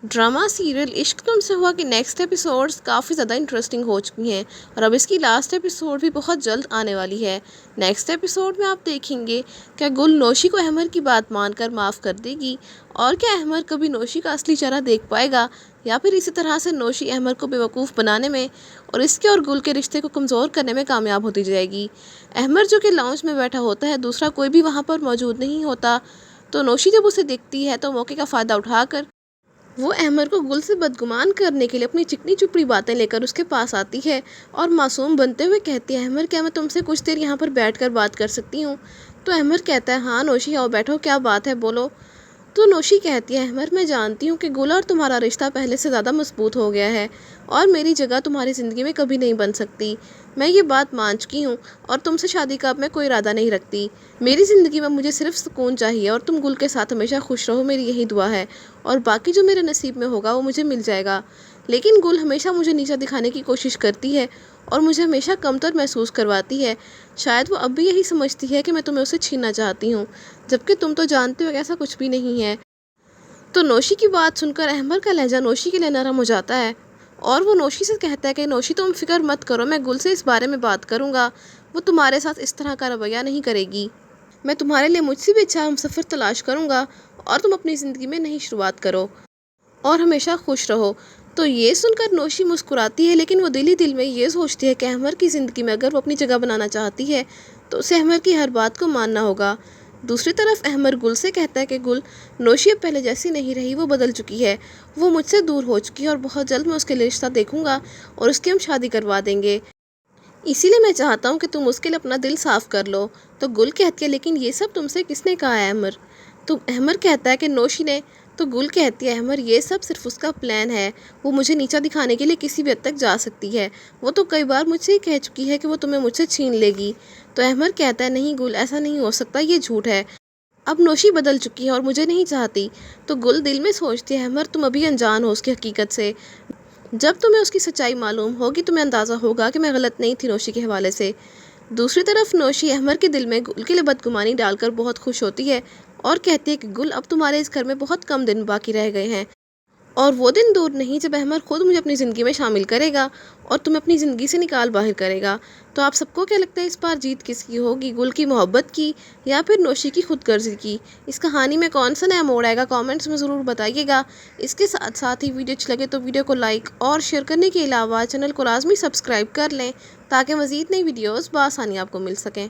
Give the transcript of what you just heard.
Drama serial इश्क तुमसे हुआ कि नेक्स्ट एपिसोड्स काफ़ी ज़्यादा इंटरेस्टिंग हो चुकी हैं और अब इसकी लास्ट एपिसोड भी बहुत जल्द आने वाली है। नेक्स्ट एपिसोड में आप देखेंगे क्या गुल नौशी को अहमर की बात मानकर माफ़ कर देगी और क्या अहमर कभी नौशी का असली चेहरा देख पाएगा या फिर इसी तरह से नौशी अहमर को बेवकूफ़ बनाने में और इसके और गुल के रिश्ते को कमज़ोर करने में कामयाब होती जाएगी। अहमर जो कि लाउंज में बैठा होता है, दूसरा कोई भी वहाँ पर मौजूद नहीं होता, तो नौशी जब उसे देखती है तो मौके का फ़ायदा उठाकर वो अहमर को गुल से बदगुमान करने के लिए अपनी चिकनी चुपड़ी बातें लेकर उसके पास आती है और मासूम बनते हुए कहती है, अहमर क्या मैं तुमसे कुछ देर यहाँ पर बैठकर बात कर सकती हूँ? तो अहमर कहता है, हाँ नौशी आओ बैठो, क्या बात है बोलो। तो नौशी कहती है, अहमर मैं जानती हूँ कि गुल और तुम्हारा रिश्ता पहले से ज़्यादा मजबूत हो गया है और मेरी जगह तुम्हारी ज़िंदगी में कभी नहीं बन सकती। मैं ये बात मान चुकी हूँ और तुमसे शादी का अब मैं कोई इरादा नहीं रखती। मेरी ज़िंदगी में मुझे सिर्फ सुकून चाहिए और तुम गुल के साथ हमेशा खुश रहो, मेरी यही दुआ है और बाकी जो मेरे नसीब में होगा वो मुझे मिल जाएगा। लेकिन गुल हमेशा मुझे नीचा दिखाने की कोशिश करती है और मुझे हमेशा कमतर महसूस करवाती है। शायद वो अब भी यही समझती है कि मैं तुम्हें उसे छीनना चाहती हूँ, जबकि तुम तो जानते हो कि ऐसा कुछ भी नहीं है। तो नौशी की बात सुनकर अहमर का लहजा नौशी के लिए नरम हो जाता है और वो नौशी से कहता है कि नौशी तुम फिक्र मत करो, मैं गुल से इस बारे में बात करूँगा, वो तुम्हारे साथ इस तरह का रवैया नहीं करेगी। मैं तुम्हारे लिए मुझसे भी अच्छा हमसफ़र तलाश करूँगा और तुम अपनी ज़िंदगी में नई शुरुआत करो और हमेशा खुश रहो। तो ये सुनकर नौशी मुस्कुराती है, लेकिन वो दिल ही दिल में ये सोचती है कि अहमर की ज़िंदगी में अगर वो अपनी जगह बनाना चाहती है तो उसे अहमर की हर बात को मानना होगा। दूसरी तरफ अहमर गुल से कहता है कि गुल नौशी अब पहले जैसी नहीं रही, वो बदल चुकी है, वो मुझसे दूर हो चुकी है और बहुत जल्द मैं उसके लिए रिश्ता देखूंगा और उसकी हम शादी करवा देंगे। इसीलिए मैं चाहता हूँ कि तुम उसके लिए अपना दिल साफ कर लो। तो गुल कहती है, लेकिन ये सब तुमसे किसने कहा है अहमर? तो अहमर कहता है कि नौशी ने। तो गुल कहती है, अहमर ये सब सिर्फ उसका प्लान है, वो मुझे नीचा दिखाने के लिए किसी भी हद तक जा सकती है, वो तो कई बार मुझसे ही कह चुकी है कि वो तुम्हें मुझसे छीन लेगी। तो अहमर कहता है, नहीं गुल ऐसा नहीं हो सकता, ये झूठ है, अब नौशी बदल चुकी है और मुझे नहीं चाहती। तो गुल दिल में सोचती है, अहमर तुम अभी अनजान हो उसकी हकीकत से, जब तुम्हें उसकी सच्चाई मालूम होगी तुम्हें अंदाज़ा होगा कि मैं गलत नहीं थी नौशी के हवाले से। दूसरी तरफ नौशी अहमर के दिल में गुल के लिए बदगुमानी डालकर बहुत खुश होती है और कहती है कि गुल अब तुम्हारे इस घर में बहुत कम दिन बाकी रह गए हैं और वो दिन दूर नहीं जब अहमर खुद मुझे अपनी ज़िंदगी में शामिल करेगा और तुम्हें अपनी ज़िंदगी से निकाल बाहर करेगा। तो आप सबको क्या लगता है इस बार जीत किसकी होगी, गुल की मोहब्बत की या फिर नौशी की खुदगर्जी की? इस कहानी में कौन सा नया मोड़ आएगा, कमेंट्स में ज़रूर बताइएगा। इसके साथ साथ ही वीडियो अच्छी लगे तो वीडियो को लाइक और शेयर करने के अलावा चैनल को लाजमी सब्सक्राइब कर लें ताकि मज़ीद नई वीडियोज़ बआसानी आपको मिल सकें।